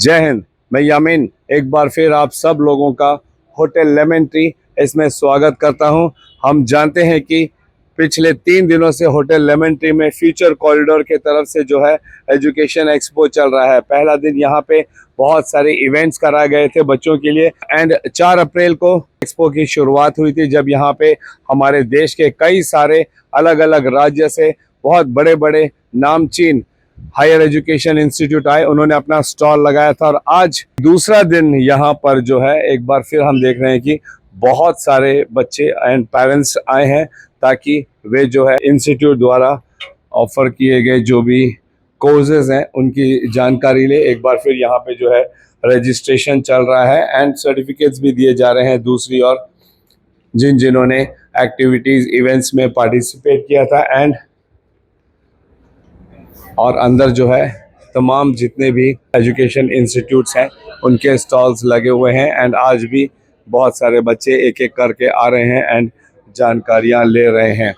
जय हिंद। मैं यामीन एक बार फिर आप सब लोगों का होटल लेमन ट्री इसमें स्वागत करता हूं। हम जानते हैं कि पिछले 3 दिनों से होटल लेमन ट्री में फ्यूचर कॉरिडोर के तरफ से जो है एजुकेशन एक्सपो चल रहा है। पहला दिन यहां पे बहुत सारे इवेंट्स कराए गए थे बच्चों के लिए एंड 4 अप्रैल को एक्सपो की शुरुआत हुई थी, जब यहां पे हमारे देश के कई सारे अलग अलग राज्य से बहुत बड़े बड़े नामचीन हायर एजुकेशन इंस्टीट्यूट आए, उन्होंने अपना स्टॉल लगाया था। और आज दूसरा दिन यहाँ पर जो है एक बार फिर हम देख रहे हैं कि बहुत सारे बच्चे एंड पेरेंट्स आए हैं ताकि वे जो है इंस्टीट्यूट द्वारा ऑफर किए गए जो भी कोर्सेज हैं उनकी जानकारी ले। एक बार फिर यहाँ पे जो है रजिस्ट्रेशन चल रहा है एंड सर्टिफिकेट्स भी दिए जा रहे हैं दूसरी ओर जिन्होंने एक्टिविटीज इवेंट्स में पार्टिसिपेट किया था। एंड और अंदर जो है तमाम जितने भी एजुकेशन इंस्टीट्यूट्स हैं उनके स्टॉल्स लगे हुए हैं एंड आज भी बहुत सारे बच्चे एक एक करके आ रहे हैं एंड जानकारियां ले रहे हैं।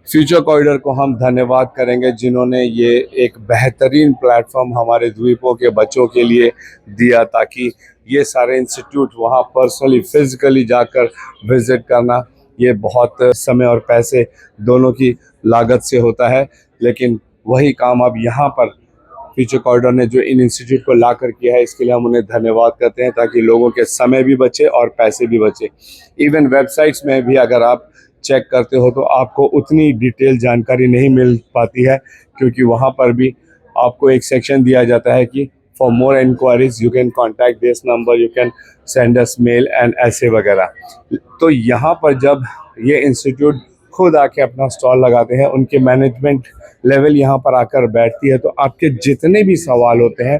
फ्यूचर कॉरिडोर को हम धन्यवाद करेंगे जिन्होंने ये एक बेहतरीन प्लेटफॉर्म हमारे द्वीपों के बच्चों के लिए दिया, ताकि ये सारे इंस्टीट्यूट वहाँ पर्सनली फिजिकली जाकर विजिट करना ये बहुत समय और पैसे दोनों की लागत से होता है, लेकिन वही काम अब यहाँ पर फ्यूचर कॉरिडोर ने जो इन इंस्टीट्यूट को ला कर किया है इसके लिए हम उन्हें धन्यवाद करते हैं, ताकि लोगों के समय भी बचे और पैसे भी बचे। इवन वेबसाइट्स में भी अगर आप चेक करते हो तो आपको उतनी डिटेल जानकारी नहीं मिल पाती है, क्योंकि वहाँ पर भी आपको एक सेक्शन दिया जाता है कि for more inquiries you can contact this number, you can send us mail and ऐसे वगैरह। तो यहाँ पर जब ये इंस्टीट्यूट खुद आके अपना स्टॉल लगाते हैं, उनके मैनेजमेंट लेवल यहाँ पर आकर बैठती है, तो आपके जितने भी सवाल होते हैं,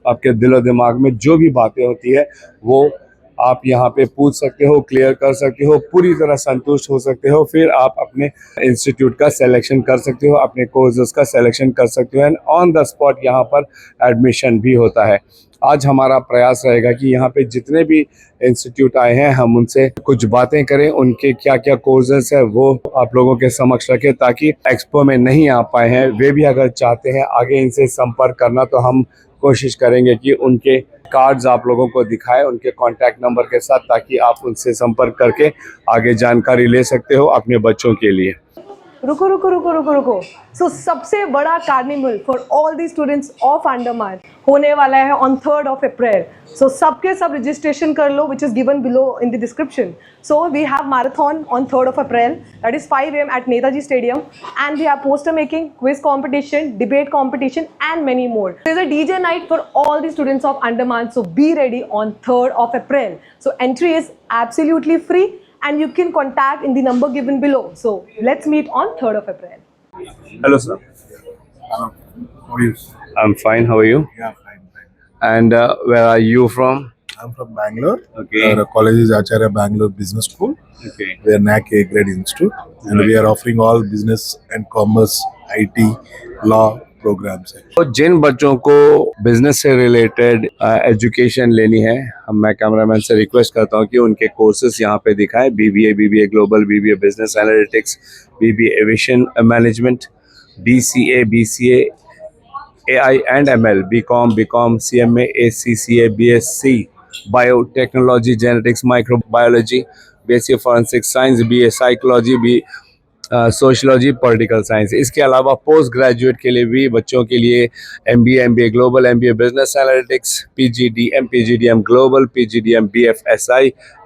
आपके दिलो दिमाग में जो भी बातें होती है वो आप यहाँ पे पूछ सकते हो, क्लियर कर सकते हो, पूरी तरह संतुष्ट हो सकते हो। फिर आप अपने इंस्टीट्यूट का सिलेक्शन कर सकते हो, अपने कोर्सेज का सिलेक्शन कर सकते हो एंड ऑन द स्पॉट यहाँ पर एडमिशन भी होता है। आज हमारा प्रयास रहेगा कि यहाँ पे जितने भी इंस्टीट्यूट आए हैं हम उनसे कुछ बातें करें, उनके क्या क्या कोर्सेज है वो आप लोगों के समक्ष रखें, ताकि एक्सपो में नहीं आ पाए हैं वे भी अगर चाहते हैं आगे इनसे संपर्क करना तो हम कोशिश करेंगे कि उनके कार्ड्स आप लोगों को दिखाएं उनके कॉन्टैक्ट नंबर के साथ, ताकि आप उनसे संपर्क करके आगे जानकारी ले सकते हो अपने बच्चों के लिए। रुको रुको रुको रुको रुको सो सबसे बड़ा carnival for all the students of Andaman होने वाला है ऑन 3rd of April। सो सबके सब रजिस्ट्रेशन कर लो which is given below in the description. So we have marathon on 3rd of April, that is 5 AM at Netaji Stadium, and we have poster making, quiz competition, debate competition and many more. There is a DJ night for all the students of Andaman, so be ready on 3rd of April. So entry is absolutely free and you can contact in the number given below. So let's meet on 3rd of April. Hello sir. How are you? I'm fine. How are you? Yeah, fine. And where are you from? I'm from Bangalore. Okay. Our college is Acharya Bangalore Business School. Okay. We are NAC A grade institute, and we are offering all business and commerce, IT, law programs. तो जिन बच्चों को business से related education लेनी है, मैं cameraman से request करता हूं कि उनके कोर्सेज यहाँ पे दिखाएं। BBA global, BBA business analytics, BBA aviation management, BCA, BCA AI and ML, BCom, CMA, ACCA, BSc biotechnology, genetics, microbiology, BSc forensic science, BA psychology, sociology, political science. इसके अलावा पोस्ट ग्रेजुएट के लिए भी बच्चों के लिए MBA global, MBA business analytics, PGDM global, PGDM BFSI,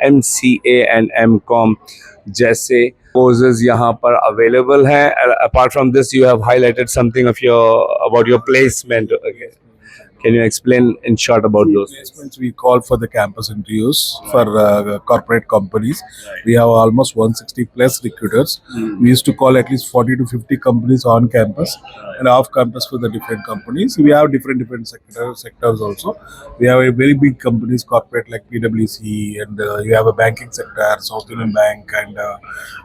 MCA and MCom जैसे courses यहाँ पर अवेलेबल हैं। Apart from this you have highlighted something about your placement. Can you explain in short about those? Placements we call for the campus interviews for corporate companies. We have almost 160 plus recruiters. We used to call at least 40 to 50 companies on campus and off campus for the different companies. We have different sectors also. We have a very big companies corporate like PwC, and you have a banking sector, South Indian Bank, and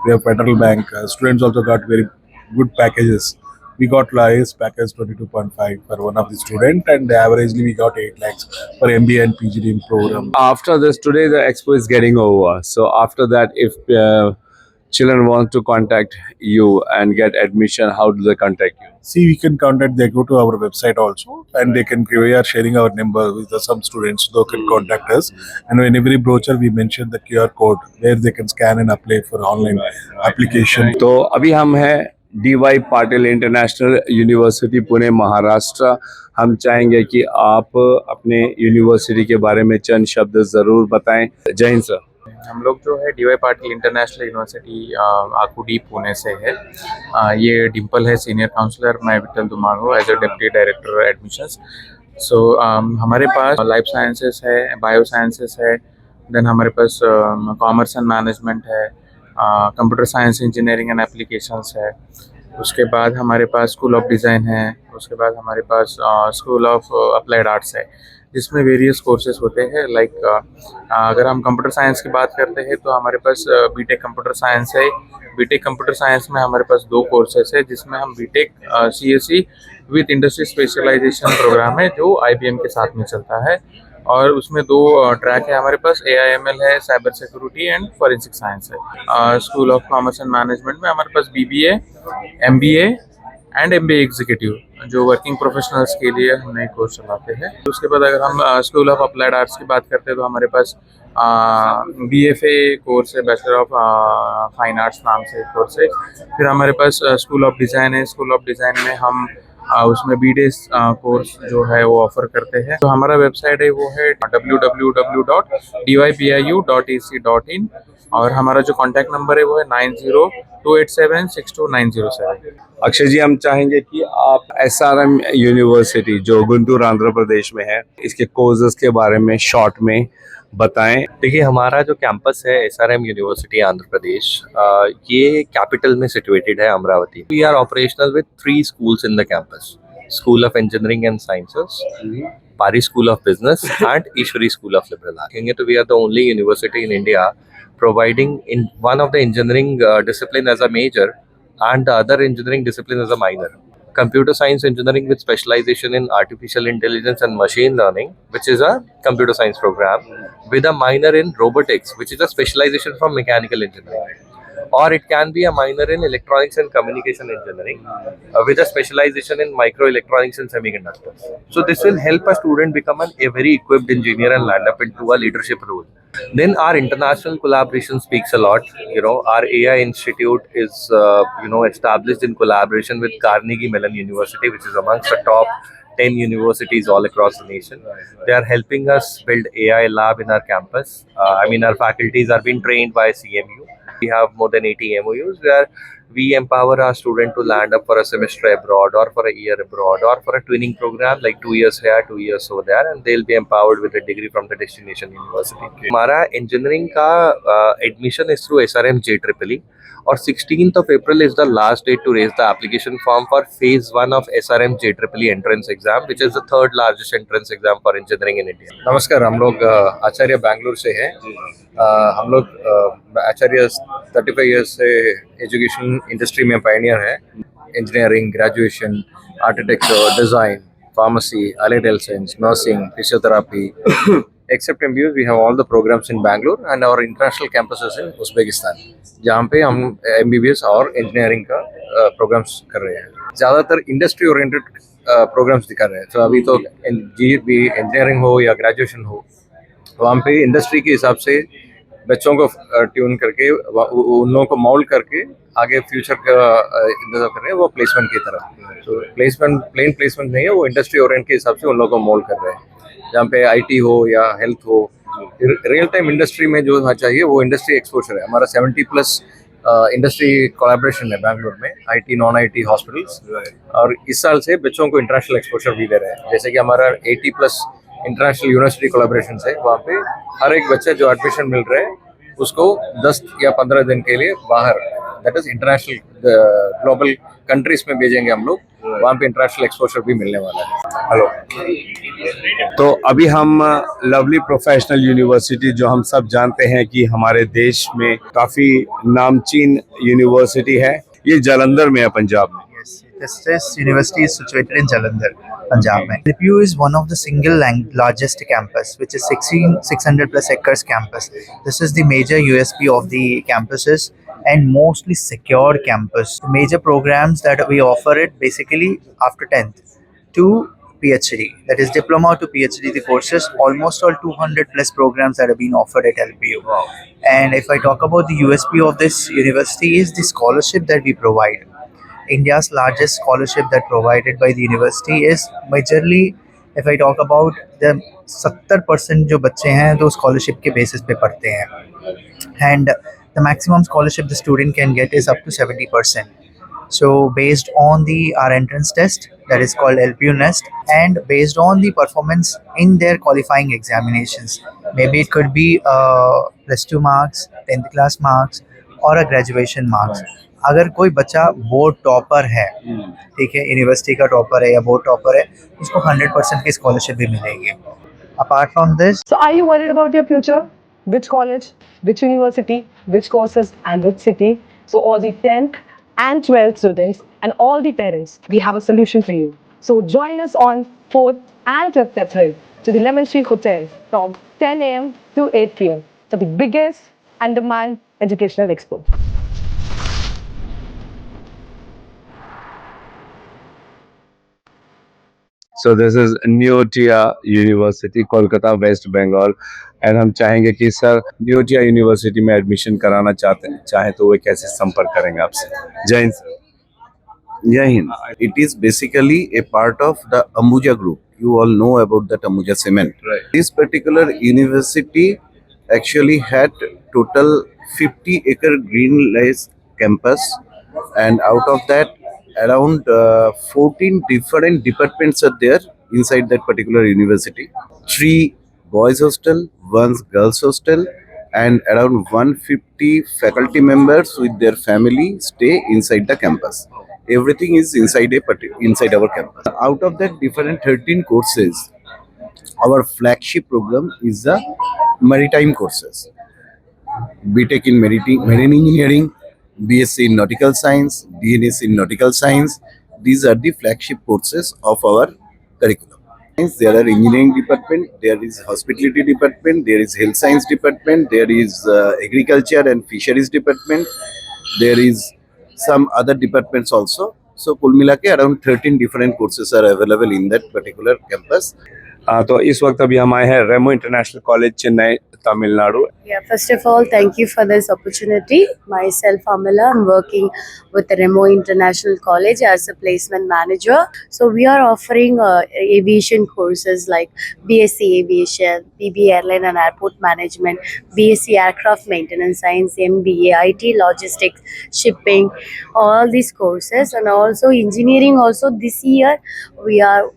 we have Federal Bank. Students also got very good packages. We got highest package 22.5 for one of the student, and averagely we got 8 lakhs for MBA and PGDM program. After this, today the expo is getting over. So after that, if children want to contact you and get admission, how do they contact you? See, we can contact. They go to our website also, and they can. We are sharing our number with some students, so they can contact us. And in every brochure, we mention the QR code where they can scan and apply for online application. तो अभी हम हैं DY Patil international university Pune Maharashtra. हम चाहेंगे कि आप अपने university के बारे में चंद शब्द ज़रूर बताएं। जय हिंद सर। हम लोग जो है DY Patil international university Akurdi Pune से है। ये डिम्पल है सीनियर काउंसलर, मैं Vithal Dumado as a deputy director admissions. So हमारे पास लाइफ साइंसेस है, बायो साइंसेस है, देन हमारे पास कॉमर्स एंड मैनेजमेंट है, computer science engineering and applications है। उसके बाद हमारे पास स्कूल ऑफ डिज़ाइन है। उसके बाद हमारे पास स्कूल ऑफ अप्लाइड आर्ट्स है, जिसमें वेरियस कोर्सेज होते हैं। लाइक अगर हम कंप्यूटर साइंस की बात करते हैं तो हमारे पास बीटेक कंप्यूटर साइंस है। बीटेक कंप्यूटर साइंस में हमारे पास 2 कोर्सेज है, जिसमें हम BTech CSE with industry specialisation programme है, जो IBM के साथ में चलता है। और उसमें 2 ट्रैक है हमारे पास, AIML है, cyber security and forensic science है। School of commerce and management में हमारे पास BBA, MBA and MBA executive, जो वर्किंग प्रोफेशनल्स के लिए हम नए कोर्स चलाते हैं। उसके बाद अगर हम स्कूल ऑफ अप्लाइड आर्ट्स की बात करते हैं तो हमारे पास BFA कोर्स है, बैचलर ऑफ फाइन आर्ट्स नाम से कोर्स है। फिर हमारे पास स्कूल ऑफ डिज़ाइन है। स्कूल ऑफ डिज़ाइन में हम उसमें BDes कोर्स जो है वो ऑफर करते हैं। तो हमारा वेबसाइट है वो है www.dypiu.ac.in और हमारा जो कॉन्टैक्ट नंबर है वो है 9028762907। अक्षय जी, हम चाहेंगे कि आप SRM यूनिवर्सिटी जो गुंटूर आंध्र प्रदेश में है, इसके कोर्सेज के बारे में शॉर्ट में बताएं। देखिए, हमारा जो कैंपस है SRM यूनिवर्सिटी आंध्र प्रदेश, ये कैपिटल में सिचुएटेड है, Amaravati. We are operational with 3 schools in the campus, school of engineering and sciences, Paari school of business and Ishwari school of liberal arts. तो we are the only university in India providing in one of the engineering discipline as a major and the other engineering discipline as a minor. Computer science engineering with specialization in artificial intelligence and machine learning, which is a computer science program, with a minor in robotics, which is a specialization from mechanical engineering. Or it can be a minor in electronics and communication engineering with a specialization in microelectronics and semiconductors. So this will help a student become a very equipped engineer and land up into a leadership role. Then our international collaboration speaks a lot. Our AI institute is established in collaboration with Carnegie Mellon University, which is amongst the top 10 universities all across the nation. They are helping us build AI lab in our campus. Our faculties are being trained by CMU. We have more than 80 MOUs where we empower our student to land up for a semester abroad or for a year abroad or for a twinning program like 2 years here, 2 years over there, and they'll be empowered with a degree from the destination university. हमारा engineering का admission is through SRM JEEE और 16th of April is the last date to raise the application form for phase 1 of SRM JEEE entrance exam, which is the 3rd largest entrance exam for engineering in India. नमस्कार, हम लोग आचार्य बैंगलोर से हैं। हम लोग आचार्य 35 years से education industry में Pioneer है। Engineering, graduation, architecture, design, pharmacy, allied health science, nursing, physiotherapy. Except MBAs, we have all the programs in Bangalore and our international campuses in Uzbekistan, जहाँ पे हम MBBS और इंजीनियरिंग का programmes कर रहे हैं। ज़्यादातर इंडस्ट्री ओरिएंटेड प्रोग्राम्स दिखा रहे हैं। तो अभी तो इंजीनियरिंग हो या ग्रेजुएशन हो, वहाँ पे इंडस्ट्री के हिसाब से बच्चों को ट्यून करके उन लोगों को मोल्ड करके आगे फ्यूचर का इंतजार कर रहे हैं, वो प्लेसमेंट की तरफ। तो प्लेसमेंट प्लेन प्लेसमेंट नहीं है, वो इंडस्ट्री ओरिएंट के हिसाब से उन लोगों को मोल्ड कर रहे हैं। जहाँ पे IT हो या हेल्थ हो, रियल टाइम इंडस्ट्री में जो चाहिए वो इंडस्ट्री एक्सपोजर है। हमारा 70+ इंडस्ट्री कोलैबोरेशन है बैंगलोर में, IT नॉन IT हॉस्पिटल्स। और इस साल से बच्चों को इंटरनेशनल एक्सपोजर भी दे रहे हैं। जैसे कि हमारा 80+ इंटरनेशनल यूनिवर्सिटी कोलैबोरेशन है। वहाँ पे हर एक बच्चे जो एडमिशन मिल रहे हैं उसको 10 या 15 दिन के लिए बाहर, that is international global countries में भेजेंगे हम लोग। वहाँ पे इंटरनेशनल एक्सपोजर भी मिलने वाला है। हेलो। तो अभी हम लवली प्रोफेशनल यूनिवर्सिटी, जो हम सब जानते हैं कि हमारे देश में काफ़ी नामचीन यूनिवर्सिटी है, ये जालंधर में है, पंजाब में। This university is situated in Jalandhar, Punjab. DPU is one of the single largest campus, which is 600+ acres campus. This is the major USP of the campuses, and mostly secured campus. The major programs that we offer it basically after 10th to PhD, that is diploma to PhD, the courses, almost all 200 plus programs that have been offered at LPU. And if I talk about the USP of this university is the scholarship that we provide. India's largest scholarship that provided by the university is majorly, if I talk about the 70% जो बच्चे हैं तो scholarship के basis पे पढ़ते हैं, and the maximum scholarship the student can get is up to 70%. So based on the our entrance test that is called LPU Nest, and based on the performance in their qualifying examinations, maybe it could be plus 2 marks, 10th class marks और a graduation marks. अगर कोई बच्चा board topper है, ठीक है, university का topper है या बोर्ड टॉपर है, उसको 100% की स्कॉलरशिप भी मिलेगी. Apart from this, So, are you worried about your future? Which college, which university, which courses, and which city? So, all the 10th and 12th students and all the parents, we have a solution for you. So, join us on 4th and 5th April to the Lemon Tree Hotel from 10 a.m. to 8 p.m. So, the biggest Andaman Educational Expo. So this is Neotia University, Kolkata West Bengal, and हम चाहेंगे कि sir Neotia university में admission कराना चाहें तो वो कैसे संपर्क करेंगे आपसे. जय हिंद sir. Yeah, it is basically a part of the Ambuja group. You all know about that Ambuja Cement. Right. This particular university actually had total 50-acre green-laced campus, and out of that, around 14 different departments are there inside that particular university. 3 boys hostel, 1 girls hostel, and around 150 faculty members with their family stay inside the campus. Everything is inside our campus. Out of that different 13 courses, our flagship program is the maritime courses. BTech in marine engineering, BSc in nautical science, DNS in nautical science. These are the flagship courses of our curriculum. There are engineering department, there is hospitality department, there is health science department, there is agriculture and fisheries department, there is some other departments also. So कुल मिला के around 13 different courses are available in that particular campus. तो इस वक्त अभी हम आए हैं Remo international college Chennai Tamil Nadu. Yeah, first of all, thank you for this opportunity. Myself, Amala, I'm working with the Remo International College as a placement manager. So we are offering aviation courses like BSc Aviation, BB Airline and Airport Management, BSc Aircraft Maintenance Science, MBA, IT Logistics, Shipping, all these courses, and also engineering. Also this year we are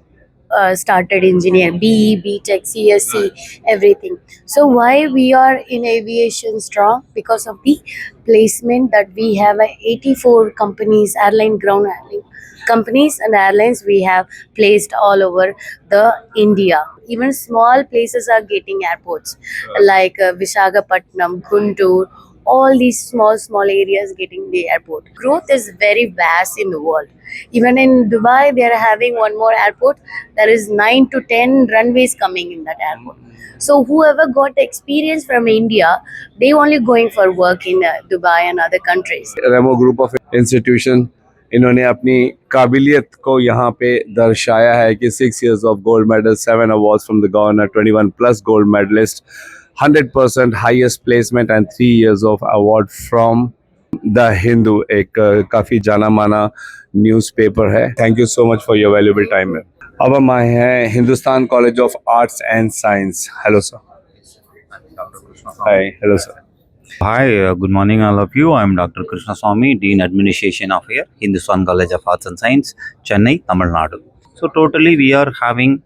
started engineer, BE, BTech, CSC, everything. So why we are in aviation strong? Because of the placement that we have 84 companies, airline, ground handling companies and airlines we have placed all over the India. Even small places are getting airports like Visakhapatnam, Guntur, all these small areas getting the airport. Growth is very vast in the world. Even in Dubai, they are having one more airport. There is 9 to 10 runways coming in that airport. So whoever got experience from India, they only going for work in Dubai and other countries. Remo group of institution, इन्होंने अपनी काबिलियत को यहाँ पे दर्शाया है कि 6 years of gold medal, 7 awards from the governor, 21 plus gold medalist, 100% highest placement and 3 years of award from the Hindu, एक काफ़ी जाना माना न्यूज़पेपर है. Thank you so much for your valuable time. अब हम आए हैं Hindustan college of arts and science. Hello sir. Hi. Hello sir. Hi, good morning all of you. I am Dr. Krishna Swamy, Dean Administration of here, Hindustan College of Arts and Science, Chennai, Tamil Nadu. So totally we are having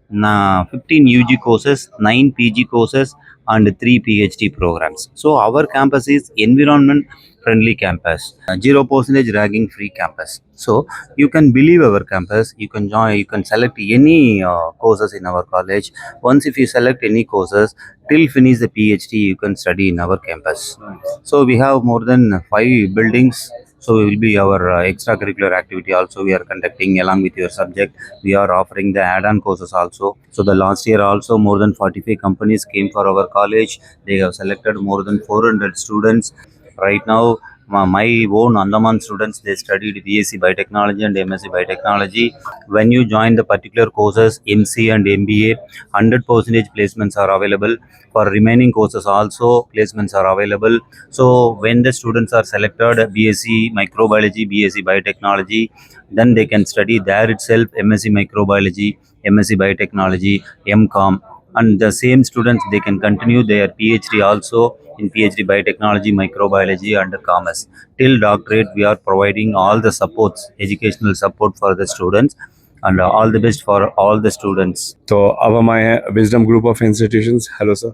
15 UG courses, 9 PG courses and 3 PhD programs. So our campus is environment friendly campus, 0% ragging free campus. So you can believe our campus, you can join, you can select any courses in our college. Once if you select any courses, till finish the PhD, you can study in our campus. So we have more than 5 buildings. So it will be our extracurricular activity also we are conducting along with your subject. We are offering the add-on courses also. So the last year also more than 45 companies came for our college. They have selected more than 400 students. Right now my own Andaman students, they studied BSc Biotechnology and MSc Biotechnology. When you join the particular courses, MC and MBA, 100% placements are available. For remaining courses also, placements are available. So when the students are selected BSc Microbiology, BSc Biotechnology, then they can study there itself MSc Microbiology, MSc Biotechnology, MCOM, and the same students they can continue their PhD also in PhD Biotechnology, Microbiology and Commerce. Till doctorate, we are providing all the supports, educational support for the students, and all the best for all the students. तो अब हम आए हैं wisdom group of institutions. Hello sir,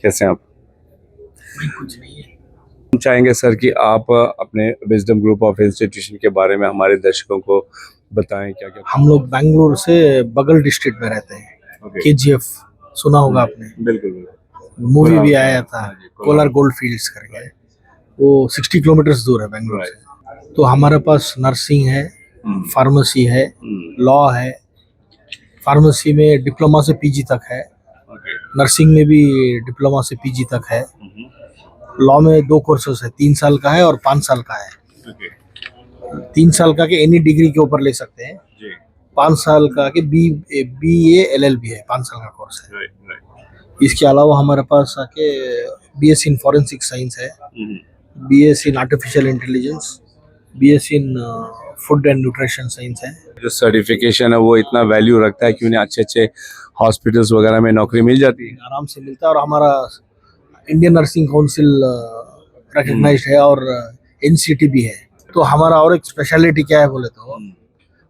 कैसे हैं आप? हम चाहेंगे सर कि आप अपने विजडम ग्रुप ऑफ इंस्टीट्यूशन के बारे में हमारे दर्शकों को बताएं क्या क्या। हम लोग बेंगलुरु से बगल डिस्ट्रिक्ट में रहते हैं। KGF सुना होगा आपने? बिल्कुल। मूवी भी आया था, कोलार गोल्ड फील्ड्स करके, वो 60 किलोमीटर दूर है बेंगलुरु से। तो हमारे पास नर्सिंग है, फार्मेसी है, लॉ है। फार्मेसी में डिप्लोमा से PG तक है, नर्सिंग में भी डिप्लोमा से PG तक है। लॉ में 2 कोर्सेस है, 3 साल का है और 5 साल का है। 3 साल का के एनी डिग्री के ऊपर ले सकते हैं, 5 साल का के BA LLB है, 5 साल का कोर्स है। इसके अलावा हमारे पास आके BSc इन फॉरेंसिक साइंस है, BSc in artificial intelligence, BSc in food and nutrition science है। जो सर्टिफिकेशन है वो इतना वैल्यू रखता है कि उन्हें अच्छे अच्छे हॉस्पिटल्स वगैरह में नौकरी मिल जाती है, आराम से मिलता है। और हमारा इंडियन नर्सिंग काउंसिल रिकग्नाइज्ड है और NCT भी है। तो हमारा और एक स्पेशलिटी क्या है बोले तो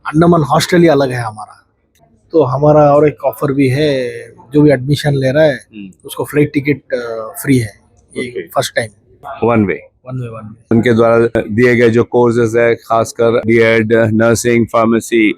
अंडमान हॉस्टल ही अलग है हमारा। तो हमारा और एक ऑफर भी है, जो भी एडमिशन ले रहा है उसको फ्लाइट टिकट फ्री है, ये फर्स्ट टाइम। One way. उनके उनके द्वारा दिए गए जो कोर्सेज है, खासकर बीएड, नर्सिंग, फार्मेसी,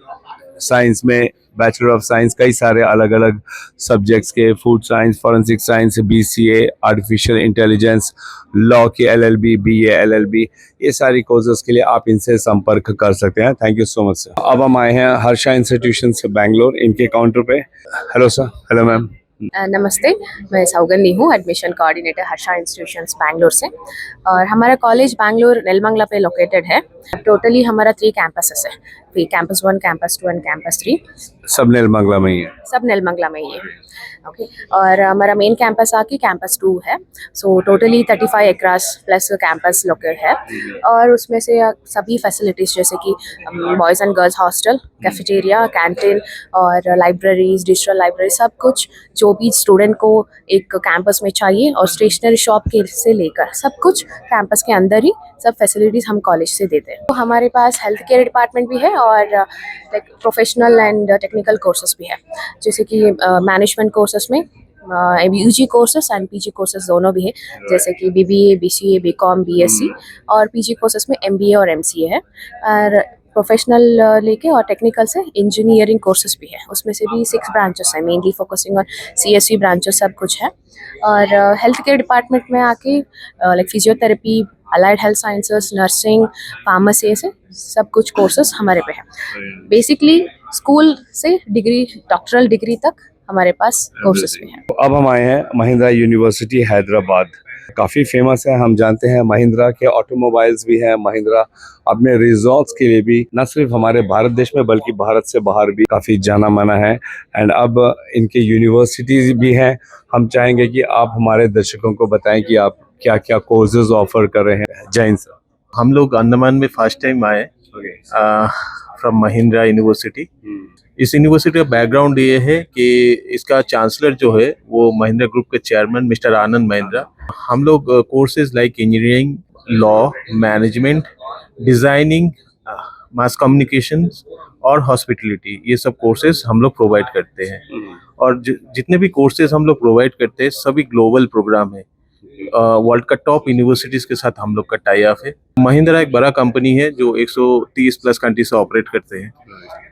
साइंस में बैचलर ऑफ साइंस, कई सारे अलग अलग सब्जेक्ट्स के, food science, forensic science, BCA, artificial intelligence, law के LLB, BA LLB, ये सारी कोर्सेज के लिए आप इनसे संपर्क कर सकते हैं। Thank you so much sir. अब हम आए हैं हर्षा इंस्टीट्यूशन से बैंगलोर, इनके काउंटर पे। Hello sir. Hello ma'am. नमस्ते, मैं सौगंधी हूँ, admission coordinator Harsha institutions Bangalore से। और हमारा कॉलेज बैंगलोर नेलमंगला पे लोकेटेड है। टोटली हमारा 3 कैंपसेस है, कैंपस 1, कैंपस 2 एंड कैंपस 3। सब नेलमंगला में ही है? सब नेलमंगला में ही है। ओके। और हमारा मेन कैंपस आके कैंपस 2 है। So totally 35 acres plus campus locate है। और उसमें से सभी फैसिलिटीज़ जैसे कि boys and girls hostel, cafeteria, canteen और लाइब्रेरीज, डिजिटल लाइब्रेरी, सब कुछ जो भी स्टूडेंट को एक कैंपस में चाहिए, और स्टेशनरी शॉप के से लेकर सब कुछ कैंपस के अंदर ही सब फैसिलिटीज़ हम कॉलेज से देते हैं। तो हमारे पास हेल्थ केयर डिपार्टमेंट भी है और प्रोफेशनल एंड टेक्निकल कोर्सेज भी है, जैसे कि मैनेजमेंट कोर्सेज में UG courses and PG courses दोनों भी है, जैसे कि BBA, BCA, BCom, BSc, और PG कोर्सेज में MBA और MCA है। और प्रोफेशनल लेके और टेक्निकल से इंजीनियरिंग कोर्सेज भी है, उसमें से भी 6 ब्रांचेस है, mainly focusing on CSV branches, सब कुछ है। और हेल्थ केयर डिपार्टमेंट में आके like physiotherapy, allied health sciences, nursing, pharmacy, ऐसे सब कुछ कोर्सेज हमारे पे है। बेसिकली स्कूल से डिग्री, डॉक्टरल डिग्री तक हमारे पास कोर्सेज भी हैं। अब हम आए हैं महिंद्रा यूनिवर्सिटी हैदराबाद, काफ़ी फेमस है, हम जानते हैं। महिंद्रा के ऑटोमोबाइल्स भी हैं, महिंद्रा अपने रिजॉर्ट्स के लिए भी न सिर्फ हमारे भारत देश में बल्कि भारत से बाहर भी काफ़ी जाना माना है। एंड अब इनके यूनिवर्सिटीज़ भी हैं। हम चाहेंगे कि आप हमारे दर्शकों को बताएं कि आप क्या क्या कोर्सेज ऑफर कर रहे हैं। जय हिंद सर। हम लोग अंडमान में फर्स्ट टाइम आए फ्रॉम महिंद्रा यूनिवर्सिटी। इस यूनिवर्सिटी का बैकग्राउंड ये है कि इसका चांसलर जो है वो महिंद्रा ग्रुप के चेयरमैन मिस्टर आनंद महिंद्रा। हम लोग courses like engineering, law, management, designing, mass communication और हॉस्पिटलिटी, ये सब कोर्सेज हम लोग प्रोवाइड करते हैं। और जितने भी कोर्सेज हम लोग प्रोवाइड करते हैं सभी ग्लोबल प्रोग्राम है। वर्ल्ड का टॉप यूनिवर्सिटीज के साथ हम लोग का टाई अप है। महिंद्रा एक बड़ा कंपनी है जो 130 प्लस कंट्री से ऑपरेट करते हैं,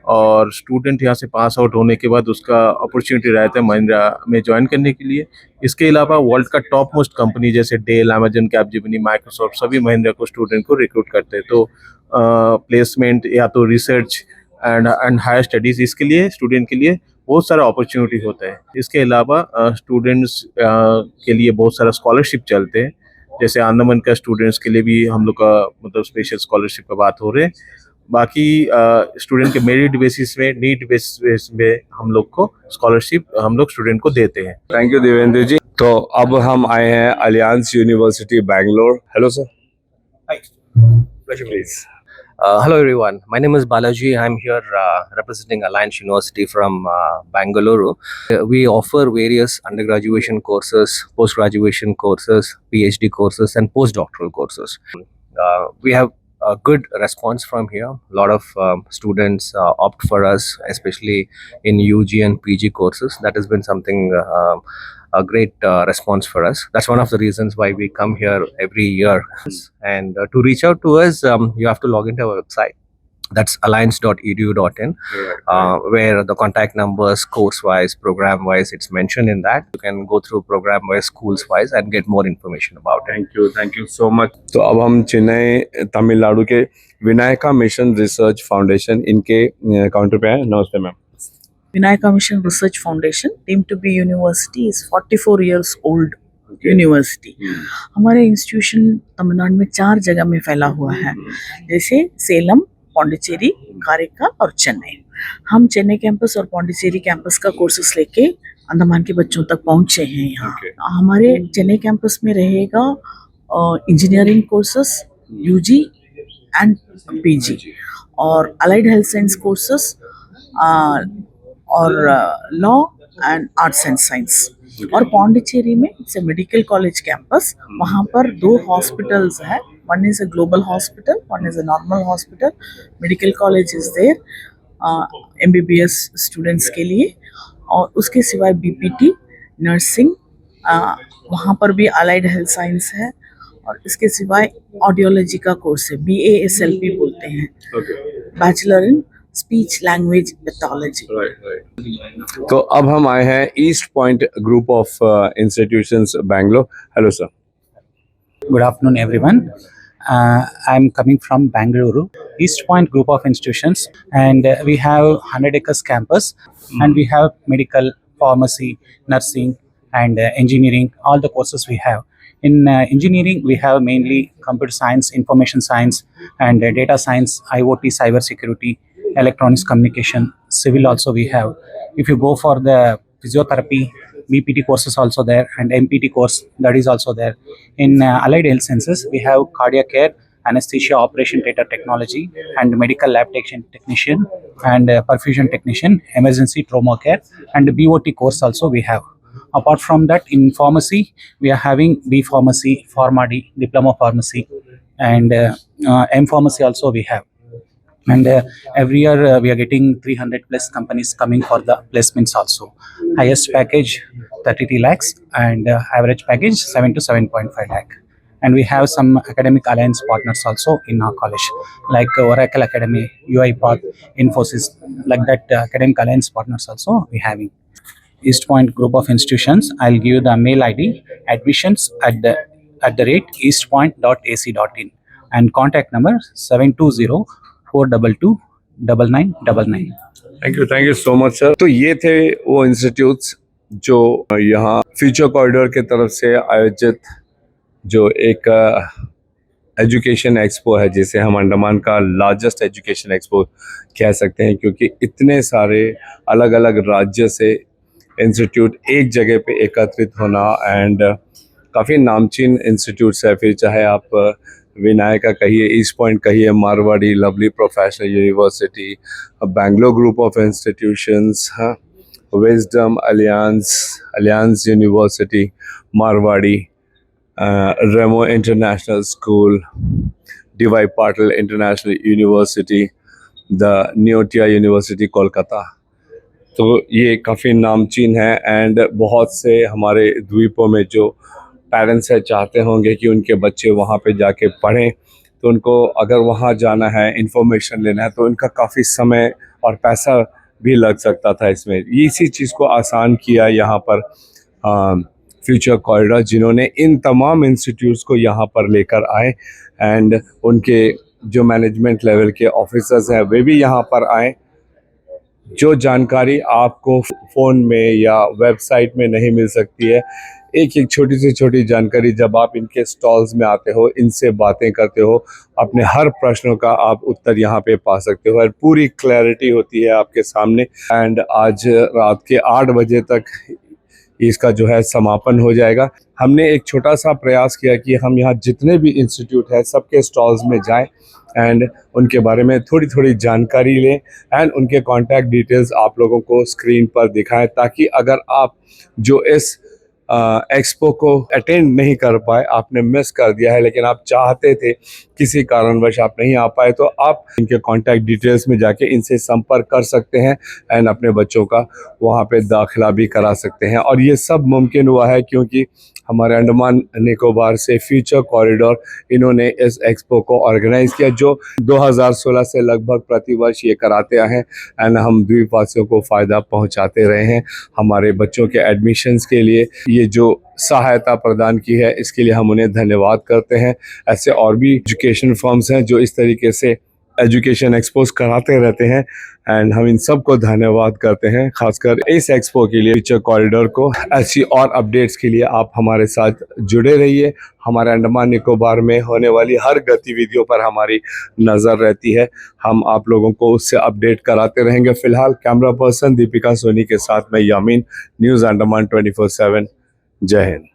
और स्टूडेंट यहाँ से पास आउट होने के बाद उसका अपॉर्चुनिटी रहता है महिंद्रा में ज्वाइन करने के लिए। इसके अलावा वर्ल्ड का टॉप मोस्ट कंपनी जैसे डेल, अमेजन, कैपजेमिनी, माइक्रोसॉफ्ट, सभी महिंद्रा को स्टूडेंट को रिक्रूट करते हैं। तो प्लेसमेंट या तो रिसर्च एंड हायर स्टडीज, इसके लिए स्टूडेंट के लिए बहुत सारा अपॉर्चुनिटी होता है। इसके अलावा स्टूडेंट्स के लिए बहुत सारा स्कॉलरशिप चलते हैं, जैसे अंडमान का स्टूडेंट्स के लिए भी हम लोग का मतलब स्पेशल स्कॉलरशिप का बात हो रहे हैं। बाकी स्टूडेंट के मेरिट बेसिस में, नीड बेसिस में हम लोग को स्कॉलरशिप हम लोग स्टूडेंट को देते हैं। थैंक यू देवेंद्र जी। तो अब हम आए हैं alliance university Bangalore. Hello sir. Hi. Please. Hello everyone. My name is Balaji. I'm here representing Alliance University from Bangalore. We offer various undergraduation courses, post-graduation courses, PhD courses, and postdoctoral courses. We have a good response from here. A lot of students opt for us, especially in UG and PG courses. That has been something a great response for us. That's one of the reasons why we come here every year. And to reach out to us, you have to log into our website. That's alliance.edu.in, where the contact numbers, course-wise, program-wise, it's mentioned in that. You can go through program-wise, schools-wise, and get more information about it. Thank you so much. तो अब हम चेन्नई तमिलनाडु के Vinayaka mission research foundation इनके counter पे हैं। नमस्ते ma'am. Vinayaka Mission Research Foundation, deemed to be university, is 44 years old university. हमारे institution Tamil Nadu में 4 जगह में फैला हुआ है, जैसे सेलम, पौंडीचेरी, कारिका और चेन्नई। हम चेन्नई कैंपस और पौंडीचेरी कैंपस का कोर्सेस लेके अंडमान के बच्चों तक पहुंचे हैं यहाँ। हमारे चेन्नई कैंपस में रहेगा engineering courses, UG and PG, और अलाइड हेल्थ साइंस कोर्सेस, और law and arts and science. और पौंडीचेरी में it's a medical college campus. वहाँ पर 2 हॉस्पिटल्स हैं, one is a global hospital, one is a normal hospital. Medical college is there MBBS students के लिए, और उसके सिवाय BPT, नर्सिंग, वहाँ पर भी अलाइड हेल्थ साइंस है, और इसके सिवाय ऑडियोलॉजी का कोर्स है, BASLP बोलते हैं, bachelor in speech language pathology. तो अब हम आए हैं east point group of institutions Bangalore. Hello sir. Good afternoon, everyone. I'm coming from Bangalore, East Point Group of Institutions, and we have 100 acres campus, and we have medical, pharmacy, nursing, and engineering. All the courses we have. In engineering, we have mainly computer science, information science, and data science, IoT, cyber security, electronics communication. Civil also we have. If you go for the physiotherapy, BPT courses also there, and MPT course, that is also there. In allied health sciences, we have cardiac care, anesthesia, operation theatre technology, and medical lab technician, and perfusion technician, emergency trauma care, and BOT course also we have. Apart from that, in pharmacy, we are having B pharmacy, Pharma D, diploma pharmacy, and M pharmacy also we have. And every year we are getting 300 plus companies coming for the placements also. Highest package 33 lakhs, and average package 7 to 7.5 lakh. And we have some academic alliance partners also in our college, like Oracle Academy, UiPath, Infosys, like that. Academic alliance partners also we having. East Point Group of Institutions, I'll give you the mail ID, admissions at the rate eastpoint.ac.in, and contact number 720-422-9999. Thank you so much sir. तो ये थे वो institutes जो यहाँ future corridor के तरफ से आयोजित जो एक एजुकेशन एक्सपो है, जिसे हम अंडमान का लार्जेस्ट एजुकेशन एक्सपो कह सकते हैं, क्योंकि इतने सारे अलग अलग राज्य से इंस्टीट्यूट एक जगह पे एकत्रित होना, एंड काफ़ी नामचीन इंस्टीट्यूट्स है, फिर चाहे आप विनायका कहिए, ईस्ट पॉइंट कहिए, Marwadi, lovely professional university, Bangalore group of institutions, wisdom, alliance university, Marwadi, Remo international school, DY Patil international university, the Neotia university Kolkata. तो ये काफ़ी नामचीन है, एंड बहुत से हमारे द्वीपों में जो पेरेंट्स है चाहते होंगे कि उनके बच्चे वहाँ पे जाके पढ़ें, तो उनको अगर वहाँ जाना है, इन्फॉर्मेशन लेना है, तो उनका काफ़ी समय और पैसा भी लग सकता था इसमें। इसी चीज़ को आसान किया यहाँ पर फ्यूचर कॉरिडोर, जिन्होंने इन तमाम इंस्टीट्यूट्स को यहाँ पर लेकर आए, एंड उनके जो मैनेजमेंट लेवल के ऑफिसर्स हैं वे भी यहाँ पर आए। जो जानकारी आपको फ़ोन में या वेबसाइट में नहीं मिल सकती है, एक एक छोटी से छोटी जानकारी जब आप इनके स्टॉल्स में आते हो, इनसे बातें करते हो, अपने हर प्रश्नों का आप उत्तर यहाँ पे पा सकते हो और पूरी क्लैरिटी होती है आपके सामने। एंड आज रात के 8 बजे तक इसका जो है समापन हो जाएगा। हमने एक छोटा सा प्रयास किया कि हम यहाँ जितने भी इंस्टीट्यूट है सबके स्टॉल्स में जाएं एंड उनके बारे में थोड़ी थोड़ी जानकारी लें एंड उनके कॉन्टैक्ट डिटेल्स आप लोगों को स्क्रीन पर दिखाएं, ताकि अगर आप जो इस एक्सपो को अटेंड नहीं कर पाए, आपने मिस कर दिया है, लेकिन आप चाहते थे, किसी कारणवश आप नहीं आ पाए, तो आप इनके कॉन्टैक्ट डिटेल्स में जाके इनसे संपर्क कर सकते हैं एंड अपने बच्चों का वहाँ पे दाखिला भी करा सकते हैं। और ये सब मुमकिन हुआ है क्योंकि हमारे अंडमान निकोबार से फ्यूचर कॉरिडोर इन्होंने इस एक्सपो को ऑर्गेनाइज किया, जो 2016 से लगभग प्रतिवर्ष ये कराते आए हैं एंड हम द्वीपवासियों को फ़ायदा पहुंचाते रहे हैं। हमारे बच्चों के एडमिशन्स के लिए ये जो सहायता प्रदान की है, इसके लिए हम उन्हें धन्यवाद करते हैं। ऐसे और भी एजुकेशन फर्म्स हैं जो इस तरीके से एजुकेशन एक्सपोज कराते रहते हैं एंड हम इन सब को धन्यवाद करते हैं, खासकर इस एक्सपो के लिए, फ्यूचर कॉरिडोर को। ऐसी और अपडेट्स के लिए आप हमारे साथ जुड़े रहिए। हमारे अंडमान निकोबार में होने वाली हर गतिविधियों पर हमारी नज़र रहती है, हम आप लोगों को उससे अपडेट कराते रहेंगे। फिलहाल कैमरा पर्सन दीपिका सोनी के साथ मैं यामीन, न्यूज़ अंडमान 24/7। जय हिंद।